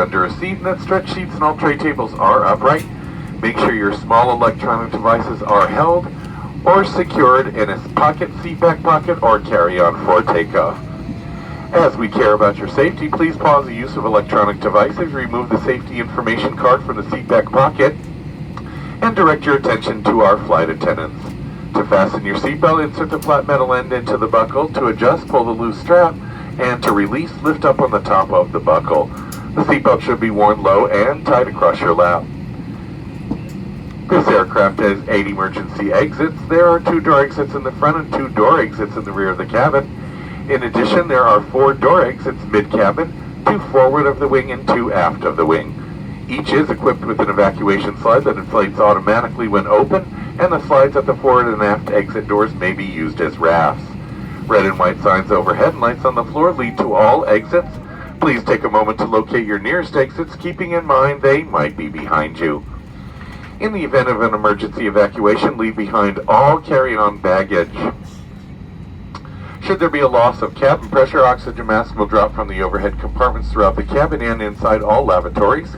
under a seat and that stretch seats and all tray tables are upright. Make sure your small electronic devices are held or secured in a pocket, seat back pocket, or carry-on for takeoff. As we care about your safety, please pause the use of electronic devices, remove the safety information card from the seat back pocket, and direct your attention to our flight attendants. To fasten your seatbelt, insert the flat metal end into the buckle. To adjust, pull the loose strap, and to release, lift up on the top of the buckle. The seatbelt should be worn low and tight across your lap. This aircraft has 8 emergency exits. There are 2 door exits in the front and 2 door exits in the rear of the cabin. In addition, there are 4 door exits mid-cabin, 2 forward of the wing and 2 aft of the wing. Each is equipped with an evacuation slide that inflates automatically when open, and the slides at the forward and aft exit doors may be used as rafts. Red and white signs overhead and lights on the floor lead to all exits. Please take a moment to locate your nearest exits, keeping in mind they might be behind you. In the event of an emergency evacuation, leave behind all carry-on baggage. Should there be a loss of cabin pressure, oxygen mask will drop from the overhead compartments throughout the cabin and inside all lavatories.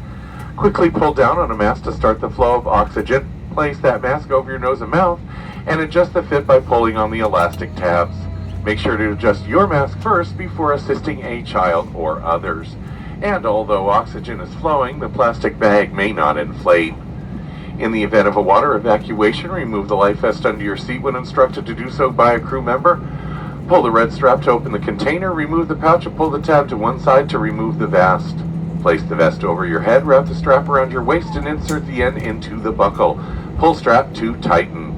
Quickly pull down on a mask to start the flow of oxygen. Place that mask over your nose and mouth and adjust the fit by pulling on the elastic tabs. Make sure to adjust your mask first before assisting a child or others. And although oxygen is flowing, the plastic bag may not inflate. In the event of a water evacuation, remove the life vest under your seat when instructed to do so by a crew member. Pull the red strap to open the container, remove the pouch and pull the tab to one side to remove the vest. Place the vest over your head, wrap the strap around your waist and insert the end into the buckle. Pull strap to tighten.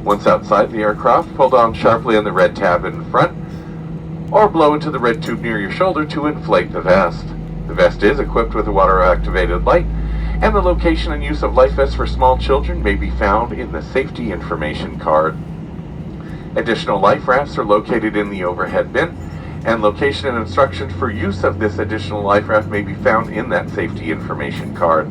Once outside the aircraft, pull down sharply on the red tab in front or blow into the red tube near your shoulder to inflate the vest. The vest is equipped with a water-activated light, and the location and use of life vests for small children may be found in the safety information card. Additional life rafts are located in the overhead bin, and location and instructions for use of this additional life raft may be found in that safety information card.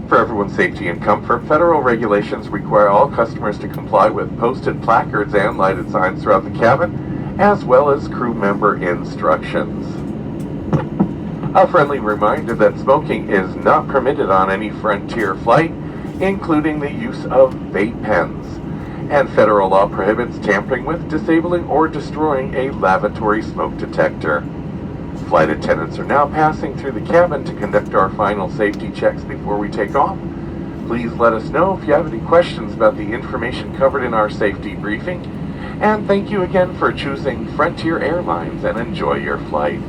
For everyone's safety and comfort, federal regulations require all customers to comply with posted placards and lighted signs throughout the cabin, as well as crew member instructions. A friendly reminder that smoking is not permitted on any Frontier flight, including the use of vape pens. And federal law prohibits tampering with, disabling, or destroying a lavatory smoke detector. Flight attendants are now passing through the cabin to conduct our final safety checks before we take off. Please let us know if you have any questions about the information covered in our safety briefing. And thank you again for choosing Frontier Airlines, and enjoy your flight.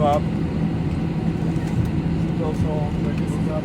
Up. Seatbelts on, tables up.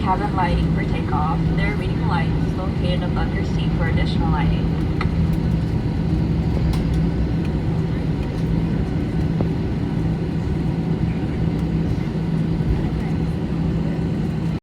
cabin lighting for takeoff. There are reading lights located above your seat for additional lighting.